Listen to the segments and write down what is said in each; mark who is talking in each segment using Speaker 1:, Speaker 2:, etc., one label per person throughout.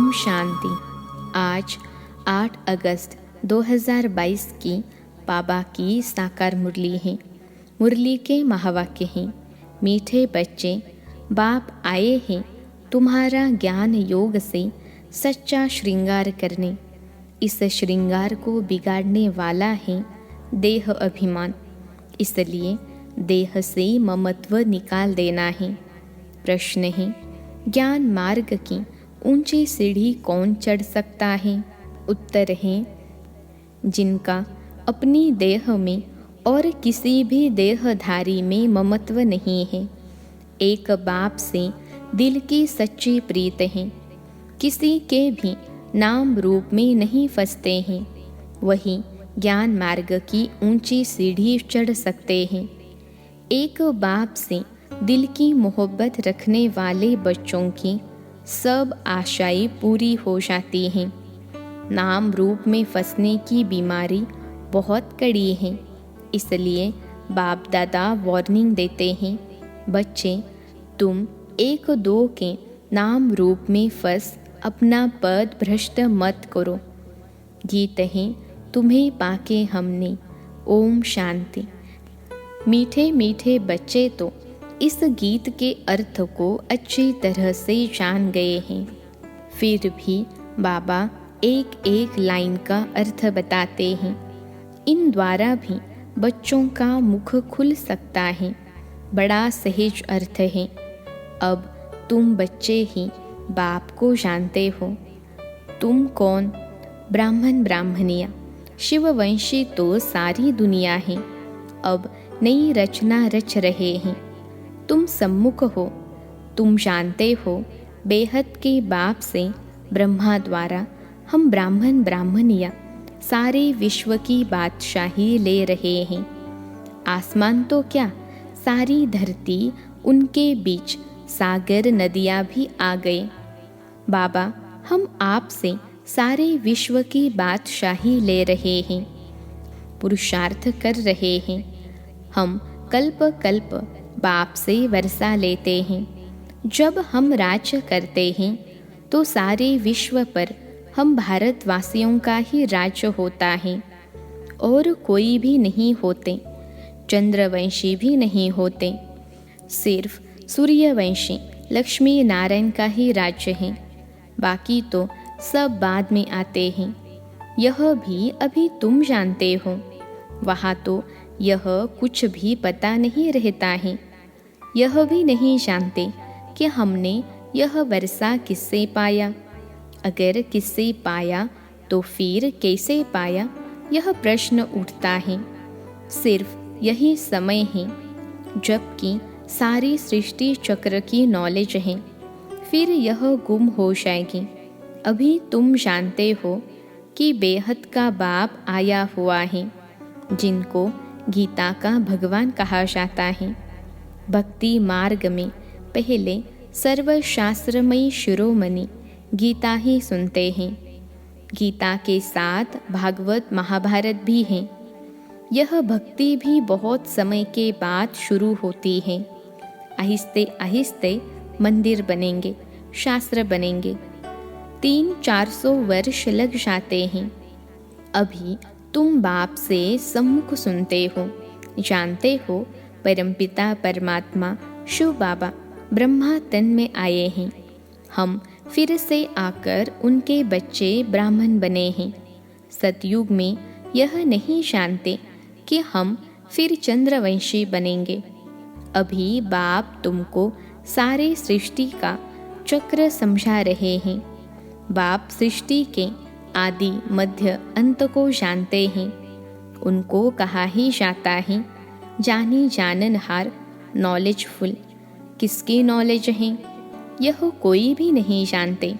Speaker 1: ओम शांति। आज 8 अगस्त 2022 की बाबा की साकार मुरली है। मुरली के महावाक्य हैं, मीठे बच्चे, बाप आए हैं तुम्हारा ज्ञान योग से सच्चा श्रृंगार करने। इस श्रृंगार को बिगाड़ने वाला है देह अभिमान, इसलिए देह से ममत्व निकाल देना है। प्रश्न है, ज्ञान मार्ग की ऊंची सीढ़ी कौन चढ़ सकता है? उत्तर है, जिनका अपनी देह में और किसी भी देहधारी में ममत्व नहीं है। एक बाप से दिल की सच्ची प्रीत है, किसी के भी नाम रूप में नहीं फंसते हैं, वही ज्ञान मार्ग की ऊंची सीढ़ी चढ़ सकते हैं। एक बाप से दिल की मोहब्बत रखने वाले बच्चों की सब आशाएं पूरी हो जाती हैं। नाम रूप में फंसने की बीमारी बहुत कड़ी है, इसलिए बाप दादा वार्निंग देते हैं, बच्चे तुम एक दो के नाम रूप में फंस अपना पद भ्रष्ट मत करो। गीत है, तुम्हें पाके हमने। ओम शांति। मीठे मीठे बच्चे तो इस गीत के अर्थ को अच्छी तरह से जान गए हैं, फिर भी बाबा एक एक लाइन का अर्थ बताते हैं। इन द्वारा भी बच्चों का मुख खुल सकता है। बड़ा सहज अर्थ है। अब तुम बच्चे ही बाप को जानते हो। तुम कौन? ब्राह्मण ब्राह्मणिया शिववंशी तो सारी दुनिया है। अब नई रचना रच रहे हैं। तुम सम्मुख हो। तुम जानते हो बेहद के बाप से ब्रह्मा द्वारा हम ब्राह्मण ब्राह्मणिया सारे विश्व की बादशाही ले रहे हैं। आसमान तो क्या, सारी धरती, उनके बीच सागर नदियाँ भी आ गए। बाबा हम आपसे सारे विश्व की बादशाही ले रहे हैं, पुरुषार्थ कर रहे हैं। हम कल्प कल्प बाप से वर्षा लेते हैं। जब हम राज्य करते हैं तो सारे विश्व पर हम भारतवासियों का ही राज्य होता है और कोई भी नहीं होते। चंद्रवंशी भी नहीं होते, सिर्फ सूर्यवंशी लक्ष्मी नारायण का ही राज्य है। बाकी तो सब बाद में आते हैं। यह भी अभी तुम जानते हो। वहाँ तो यह कुछ भी पता नहीं रहता है। यह भी नहीं जानते कि हमने यह वर्षा किससे पाया। अगर किससे पाया तो फिर कैसे पाया, यह प्रश्न उठता है। सिर्फ यही समय है जबकि सारी सृष्टि चक्र की नॉलेज है, फिर यह गुम हो जाएगी। अभी तुम जानते हो कि बेहद का बाप आया हुआ है, जिनको गीता का भगवान कहा जाता है। भक्ति मार्ग में पहले सर्वशास्त्रमयी शिरोमणि गीता ही सुनते हैं। गीता के साथ भागवत महाभारत भी हैं। यह भक्ति भी बहुत समय के बाद शुरू होती है। आहिस्ते आहिस्ते मंदिर बनेंगे, शास्त्र बनेंगे। 300-400 वर्ष लग जाते हैं। अभी तुम बाप से सम्मुख सुनते हो, जानते हो परमपिता परमात्मा शिव बाबा ब्रह्मा तन में आए हैं। हम फिर से आकर उनके बच्चे ब्राह्मण बने हैं। सतयुग में यह नहीं जानते कि हम फिर चंद्रवंशी बनेंगे। अभी बाप तुमको सारे सृष्टि का चक्र समझा रहे हैं। बाप सृष्टि के आदि मध्य अंत को जानते हैं। उनको कहा ही जाता है, जानी जाननहार, नॉलेजफुल। किसकी नॉलेज है यह कोई भी नहीं जानते।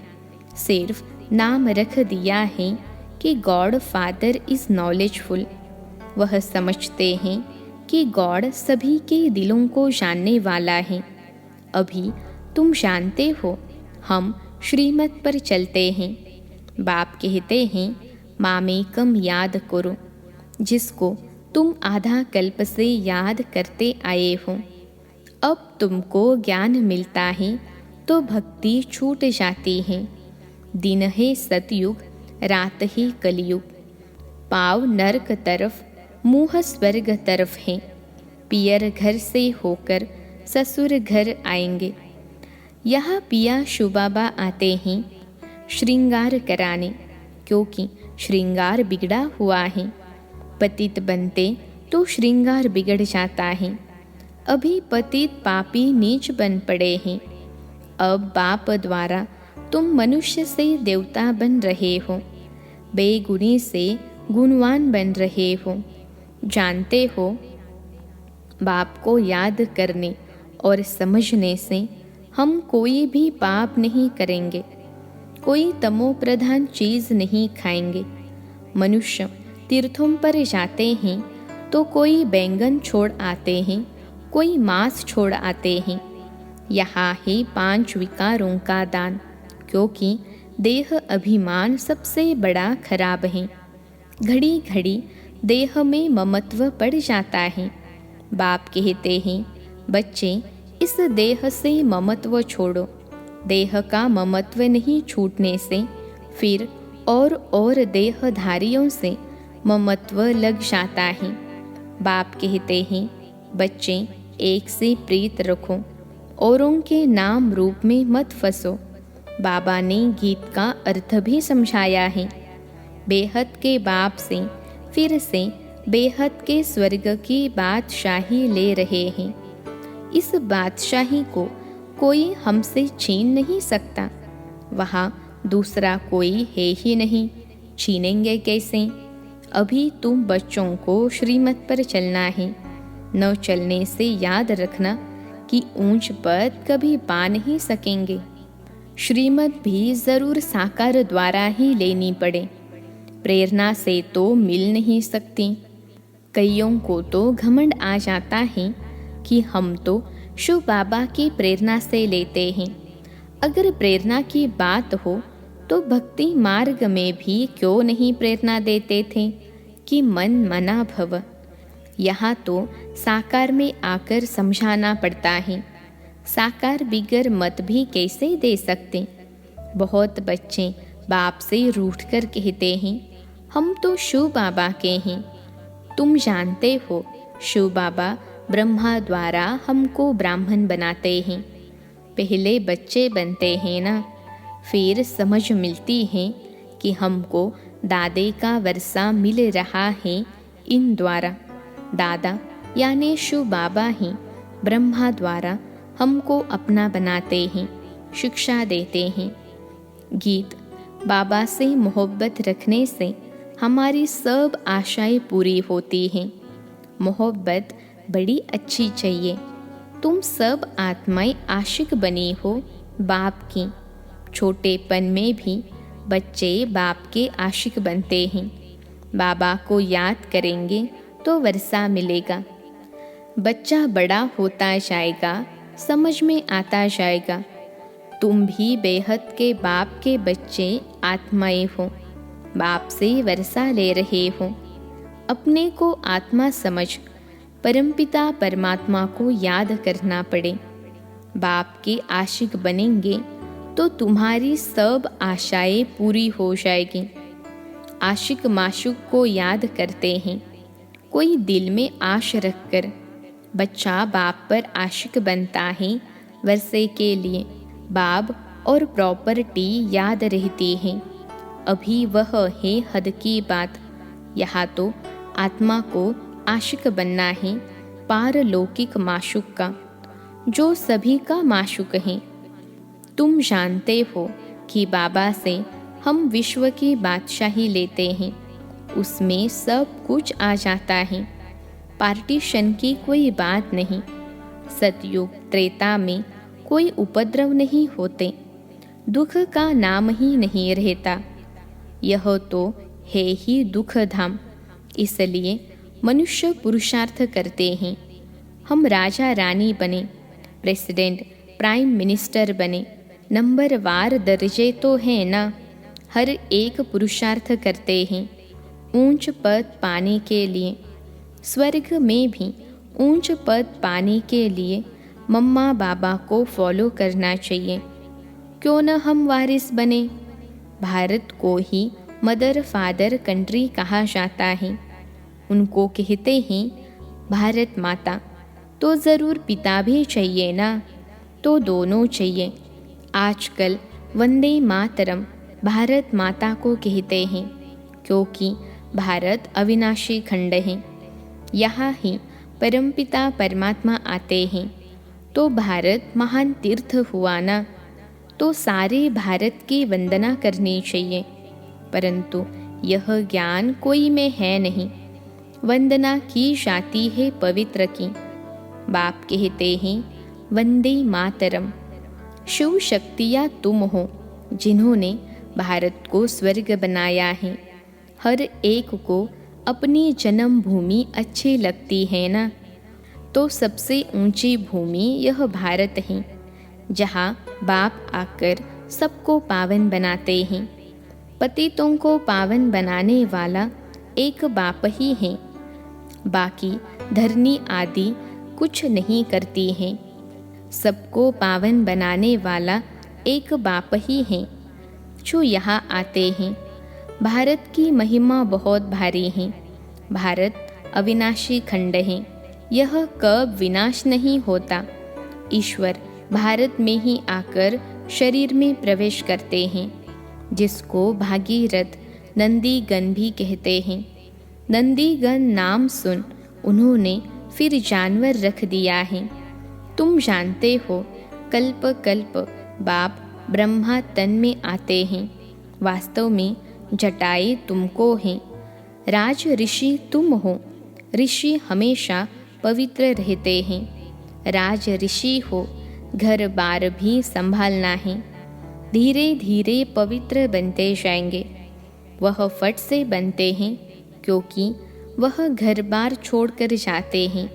Speaker 1: सिर्फ नाम रख दिया है कि गॉड फादर इज़ नॉलेजफुल। वह समझते हैं कि गॉड सभी के दिलों को जानने वाला है। अभी तुम जानते हो हम श्रीमत पर चलते हैं। बाप कहते हैं, मामेकम याद करो, जिसको तुम आधा कल्प से याद करते आए हो। अब तुमको ज्ञान मिलता है तो भक्ति छूट जाती है। दिन है सतयुग, रात है कलयुग। पाँव नरक तरफ, मुँह स्वर्ग तरफ है। पियर घर से होकर ससुर घर आएंगे। यहाँ पिया शुबाबा आते हैं श्रृंगार कराने, क्योंकि श्रृंगार बिगड़ा हुआ है। पतित बनते तो श्रृंगार बिगड़ जाता है। अभी पतित पापी नीच बन पड़े हैं। अब बाप द्वारा तुम मनुष्य से देवता बन रहे हो, बेगुनी से गुणवान बन रहे हो। जानते हो, बाप को याद करने और समझने से हम कोई भी पाप नहीं करेंगे, कोई तमो प्रधान चीज़ नहीं खाएंगे। मनुष्य तीर्थों पर जाते हैं तो कोई बैंगन छोड़ आते हैं, कोई मांस छोड़ आते हैं। यहाँ है 5 विकारों का दान, क्योंकि देह अभिमान सबसे बड़ा खराब है। घड़ी घड़ी देह में ममत्व पड़ जाता है। बाप कहते हैं, बच्चे इस देह से ममत्व छोड़ो। देह का ममत्व नहीं छूटने से फिर और देहधारियों से ममत्व लग जाता है। बाप कहते हैं, बच्चे एक से प्रीत रखो, औरों के नाम रूप में मत फंसो। बाबा ने गीत का अर्थ भी समझाया है। बेहद के बाप से फिर से बेहद के स्वर्ग की बादशाही ले रहे हैं। इस बादशाही को कोई हमसे छीन नहीं सकता। वहाँ दूसरा कोई है ही नहीं, छीनेंगे कैसे? अभी तुम बच्चों को श्रीमत पर चलना है। न चलने से याद रखना कि ऊंच पद कभी पा नहीं सकेंगे। श्रीमत भी जरूर साकार द्वारा ही लेनी पड़े, प्रेरणा से तो मिल नहीं सकती। कईयों को तो घमंड आ जाता है कि हम तो शिव बाबा की प्रेरणा से लेते हैं। अगर प्रेरणा की बात हो तो भक्ति मार्ग में भी क्यों नहीं प्रेरणा देते थे कि मन मना भव। यहाँ तो साकार में आकर समझाना पड़ता है। साकार बिगर मत भी कैसे दे सकते? बहुत बच्चे बाप से रूठ कर कहते हैं, हम तो शिव बाबा के हैं। तुम जानते हो, शिव बाबा ब्रह्मा द्वारा हमको ब्राह्मण बनाते हैं। पहले बच्चे बनते हैं ना, फिर समझ मिलती है कि हमको दादे का वर्षा मिल रहा है इन द्वारा। दादा यानी शिव बाबा ही ब्रह्मा द्वारा हमको अपना बनाते हैं, शिक्षा देते हैं। गीत बाबा से मोहब्बत रखने से हमारी सब आशाएं पूरी होती हैं। मोहब्बत बड़ी अच्छी चाहिए। तुम सब आत्माएं आशिक बनी हो बाप की। छोटेपन में भी बच्चे बाप के आशिक बनते हैं। बाबा को याद करेंगे तो वर्षा मिलेगा। बच्चा बड़ा होता जाएगा, समझ में आता जाएगा। तुम भी बेहद के बाप के बच्चे आत्माएं हो, बाप से वर्षा ले रहे हो। अपने को आत्मा समझ परमपिता परमात्मा को याद करना पड़े। बाप के आशिक बनेंगे तो तुम्हारी सब आशाएं पूरी हो जाएगी। आशिक माशुक को याद करते हैं। कोई दिल में आश रखकर बच्चा बाप पर आशिक बनता है। वर्षे के लिए बाप और प्रॉपर्टी याद रहती है। अभी वह है हद की बात। यहाँ तो आत्मा को आशिक बनना है पारलौकिक माशुक का, जो सभी का माशुक है। तुम जानते हो कि बाबा से हम विश्व की बादशाही लेते हैं, उसमें सब कुछ आ जाता है। पार्टीशन की कोई बात नहीं। सतयुग त्रेता में कोई उपद्रव नहीं होते, दुख का नाम ही नहीं रहता। यह तो है ही दुख धाम। इसलिए मनुष्य पुरुषार्थ करते हैं। हम राजा रानी बने, प्रेसिडेंट प्राइम मिनिस्टर बने, नंबरवार दर्जे तो है ना। हर एक पुरुषार्थ करते हैं ऊंच पद पाने के लिए। स्वर्ग में भी ऊंच पद पाने के लिए मम्मा बाबा को फॉलो करना चाहिए। क्यों न हम वारिस बने? भारत को ही मदर फादर कंट्री कहा जाता है। उनको कहते हैं भारत माता, तो ज़रूर पिता भी चाहिए ना, तो दोनों चाहिए। आजकल वंदे मातरम भारत माता को कहते हैं, क्योंकि भारत अविनाशी खंड है। यहाँ ही परमपिता परमात्मा आते हैं, तो भारत महान तीर्थ हुआ ना, तो सारे भारत की वंदना करनी चाहिए। परंतु यह ज्ञान कोई में है नहीं। वंदना की जाती है पवित्र की। बाप कहते हैं वंदे मातरम। शिव शक्तियाँ तुम हो जिन्होंने भारत को स्वर्ग बनाया है। हर एक को अपनी जन्मभूमि अच्छी लगती है ना, तो सबसे ऊंची भूमि यह भारत है, जहाँ बाप आकर सबको पावन बनाते हैं। पतितों को पावन बनाने वाला एक बाप ही है। बाकी धरनी आदि कुछ नहीं करती हैं। सबको पावन बनाने वाला एक बाप ही है जो यहाँ आते हैं। भारत की महिमा बहुत भारी है। भारत अविनाशी खंड है, यह कब विनाश नहीं होता। ईश्वर भारत में ही आकर शरीर में प्रवेश करते हैं, जिसको भागीरथ नंदीगण भी कहते हैं। नंदीगण नाम सुन उन्होंने फिर जानवर रख दिया है। तुम जानते हो कल्प कल्प बाप ब्रह्मा तन में आते हैं। वास्तव में जटाएं तुमको हैं। राज ऋषि तुम हो। ऋषि हमेशा पवित्र रहते हैं। राज ऋषि हो, घर बार भी संभालना है। धीरे धीरे पवित्र बनते जाएंगे। वह फट से बनते हैं, क्योंकि वह घर बार छोड़कर जाते हैं।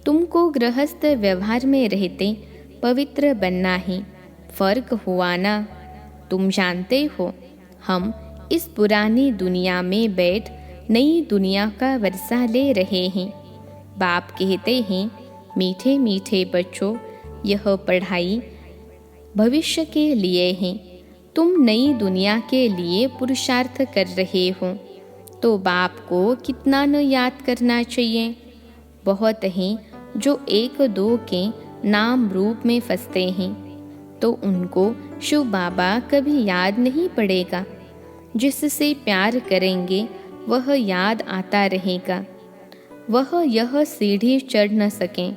Speaker 1: तुमको गृहस्थ व्यवहार में रहते पवित्र बनना है। फर्क हुआ ना। तुम जानते हो हम इस पुरानी दुनिया में बैठ नई दुनिया का वर्षा ले रहे हैं। बाप कहते हैं मीठे मीठे बच्चों, यह पढ़ाई भविष्य के लिए है। तुम नई दुनिया के लिए पुरुषार्थ कर रहे हो, तो बाप को कितना न याद करना चाहिए। बहुत हैं जो एक दो के नाम रूप में फंसते हैं, तो उनको शिव बाबा कभी याद नहीं पड़ेगा। जिससे प्यार करेंगे वह याद आता रहेगा। वह यह सीढ़ी चढ़ न सकें।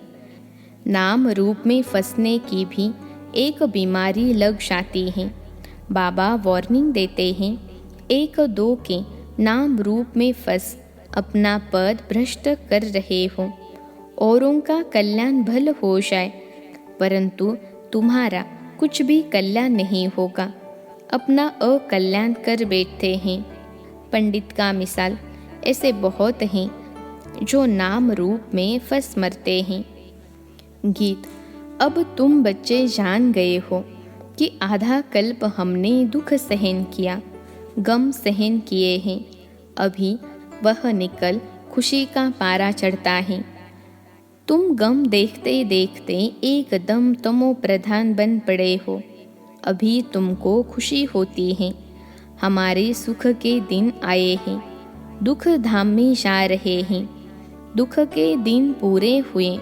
Speaker 1: नाम रूप में फंसने की भी एक बीमारी लग जाती है। बाबा वार्निंग देते हैं, एक दो के नाम रूप में फंस अपना पद भ्रष्ट कर रहे हो। औरों का कल्याण भल हो जाए, परंतु तुम्हारा कुछ भी कल्याण नहीं होगा। अपना अकल्याण कर बैठते हैं। पंडित का मिसाल ऐसे बहुत हैं जो नाम रूप में फंस मरते हैं। गीत। अब तुम बच्चे जान गए हो कि आधा कल्प हमने दुख सहन किया, गम सहन किए हैं। अभी वह निकल खुशी का पारा चढ़ता है। तुम गम देखते देखते एकदम तमो प्रधान बन पड़े हो। अभी तुमको खुशी होती है। हमारे सुख के दिन आए हैं। दुख धाम में जा रहे हैं। दुख के दिन पूरे हुए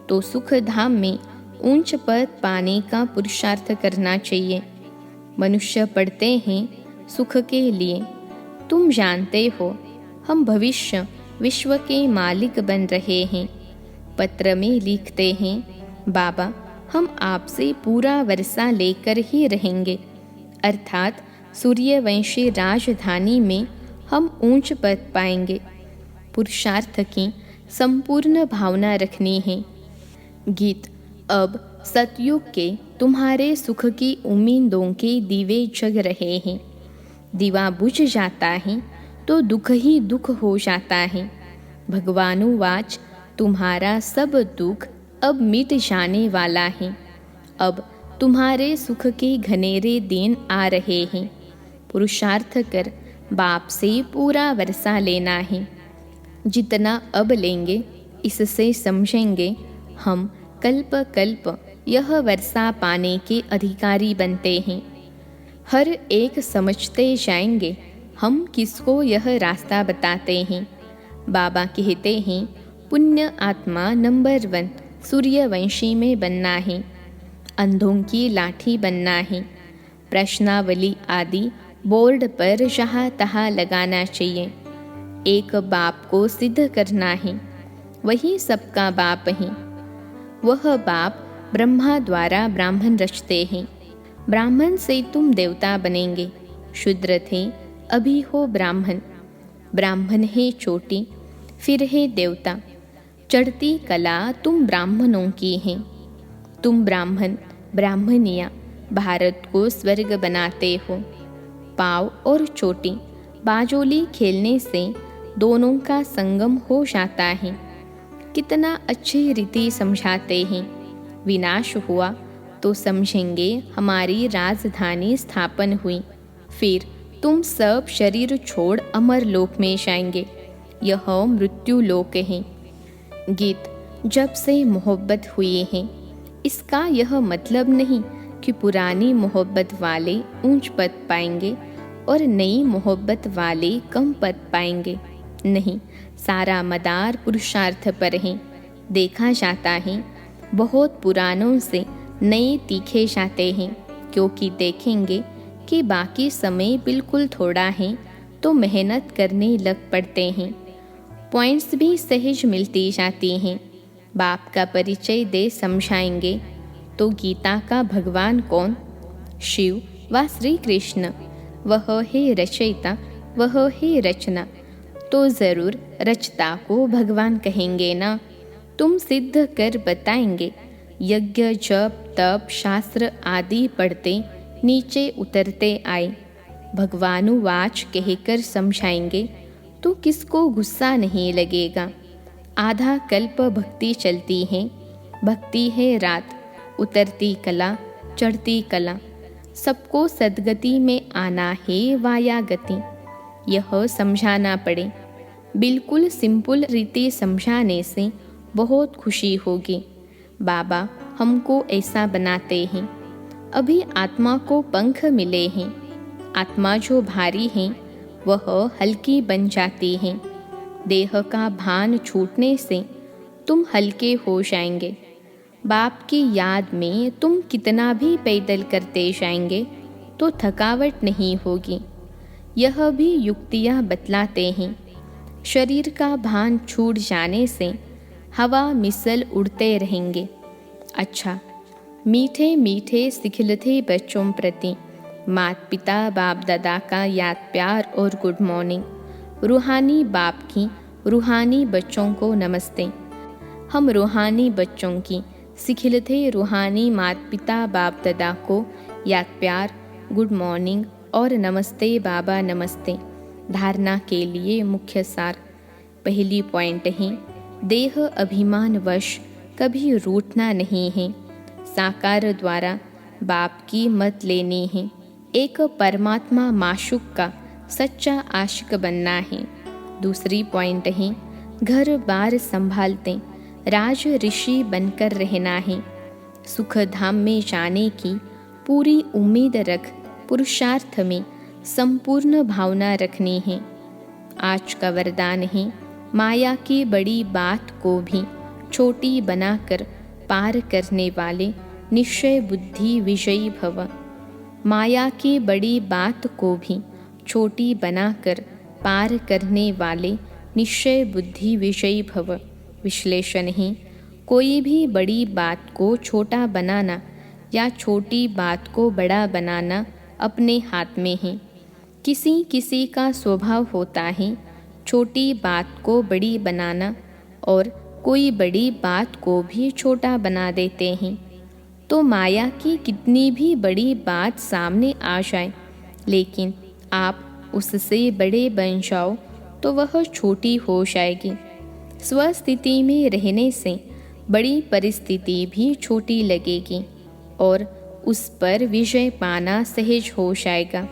Speaker 1: तो सुख धाम में ऊंच पद पाने का पुरुषार्थ करना चाहिए। मनुष्य पढ़ते हैं सुख के लिए। तुम जानते हो हम भविष्य विश्व के मालिक बन रहे हैं। पत्र में लिखते हैं, बाबा हम आपसे पूरा वर्षा लेकर ही रहेंगे, अर्थात सूर्यवंशी राजधानी में हम ऊंच पद पाएंगे। पुरुषार्थ की संपूर्ण भावना रखनी है। गीत। अब सतयुग के तुम्हारे सुख की उम्मीदों के दीवे जग रहे हैं। दीवा बुझ जाता है तो दुख ही दुख हो जाता है। भगवानुवाच तुम्हारा सब दुख अब मिट जाने वाला है। अब तुम्हारे सुख के घनेरे दिन आ रहे हैं। पुरुषार्थ कर बाप से पूरा वर्षा लेना है। जितना अब लेंगे इससे समझेंगे हम कल्प कल्प यह वर्षा पाने के अधिकारी बनते हैं। हर एक समझते जाएंगे हम किसको यह रास्ता बताते हैं। बाबा कहते हैं पुण्य आत्मा नंबर 1 सूर्यवंशी में बनना है, अंधों की लाठी बनना है, प्रश्नावली आदि बोर्ड पर जहाँ तहाँ लगाना चाहिए। एक बाप को सिद्ध करना है, वही सबका बाप है। वह बाप ब्रह्मा द्वारा ब्राह्मण रचते हैं। ब्राह्मण से तुम देवता बनेंगे। शूद्र थे, अभी हो ब्राह्मण। ब्राह्मण है चोटी, फिर है देवता। चढ़ती कला तुम ब्राह्मणों की हैं। तुम ब्राह्मण ब्राह्मणिया भारत को स्वर्ग बनाते हो। पाव और चोटी बाजोली खेलने से दोनों का संगम हो जाता है। कितना अच्छी रीति समझाते हैं। विनाश हुआ तो समझेंगे हमारी राजधानी स्थापन हुई। फिर तुम सब शरीर छोड़ अमर लोक में जाएंगे। यह मृत्यु लोक है। गीत जब से मोहब्बत हुई है, इसका यह मतलब नहीं कि पुरानी मोहब्बत वाले ऊंच पद पाएंगे और नई मोहब्बत वाले कम पद पाएंगे। नहीं, सारा मदार पुरुषार्थ पर है। देखा जाता है बहुत पुरानों से नए तीखे जाते हैं, क्योंकि देखेंगे कि बाकी समय बिल्कुल थोड़ा है तो मेहनत करने लग पड़ते हैं। पॉइंट्स भी सहज मिलती जाती हैं। बाप का परिचय दे समझाएंगे तो गीता का भगवान कौन? शिव व श्री कृष्ण। वह है रचयिता, वह है रचना। तो ज़रूर रचता को भगवान कहेंगे ना। तुम सिद्ध कर बताएंगे। यज्ञ जप तप शास्त्र आदि पढ़ते नीचे उतरते आए। भगवानुवाच कहकर समझाएंगे तो किसको गुस्सा नहीं लगेगा। आधा कल्प भक्ति चलती है। भक्ति है रात, उतरती कला, चढ़ती कला। सबको सद्गति में आना है वाया गति। यह समझाना पड़े। बिल्कुल सिंपल रीति समझाने से बहुत खुशी होगी। बाबा हमको ऐसा बनाते हैं। अभी आत्मा को पंख मिले हैं। आत्मा जो भारी है वह हल्की बन जाती है। देह का भान छूटने से तुम हल्के हो जाएंगे। बाप की याद में तुम कितना भी पैदल करते जाएंगे तो थकावट नहीं होगी। यह भी युक्तियाँ बतलाते हैं। शरीर का भान छूट जाने से हवा मिसल उड़ते रहेंगे। अच्छा, मीठे मीठे सिखलते बच्चों प्रति माता पिता बाप दादा का याद प्यार और गुड मॉर्निंग। रूहानी बाप की रूहानी बच्चों को नमस्ते। हम रूहानी बच्चों की सिखलते रूहानी माता पिता बाप दादा को याद प्यार, गुड मॉर्निंग और नमस्ते बाबा नमस्ते। धारणा के लिए मुख्य सार। पहली पॉइंट है, देह अभिमानवश कभी रूठना नहीं है। साकार द्वारा बाप की मत लेनी है। एक परमात्मा माशूक का सच्चा आशिक बनना है। दूसरी पॉइंट है, घर बार संभालते राज ऋषि बनकर रहना है। सुख धाम में जाने की पूरी उम्मीद रख पुरुषार्थ में संपूर्ण भावना रखनी है। आज का वरदान है, माया की बड़ी बात को भी छोटी बनाकर पार करने वाले निश्चय बुद्धि विजयी भव। माया की बड़ी बात को भी छोटी बनाकर पार करने वाले निश्चय बुद्धि विजयी भव। विश्लेषण है, कोई भी बड़ी बात को छोटा बनाना या छोटी बात को बड़ा बनाना अपने हाथ में है। किसी किसी का स्वभाव होता है छोटी बात को बड़ी बनाना, और कोई बड़ी बात को भी छोटा बना देते हैं। तो माया की कितनी भी बड़ी बात सामने आ जाए, लेकिन आप उससे बड़े बन जाओ तो वह छोटी हो जाएगी। स्वस्थिति में रहने से बड़ी परिस्थिति भी छोटी लगेगी और उस पर विजय पाना सहज हो जाएगा।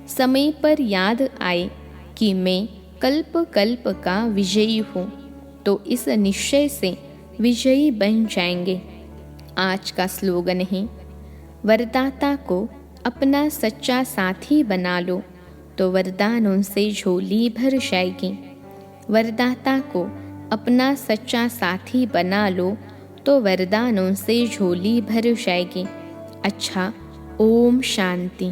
Speaker 1: समय पर याद आए कि मैं कल्प कल्प का विजयी हूँ, तो इस निश्चय से विजयी बन जाएंगे। आज का स्लोगन है, वरदाता को अपना सच्चा साथी बना लो तो वरदान उनसे झोली भर जाएगी। वरदाता को अपना सच्चा साथी बना लो तो वरदान उनसे झोली भर जाएगी। अच्छा, ओम शांति।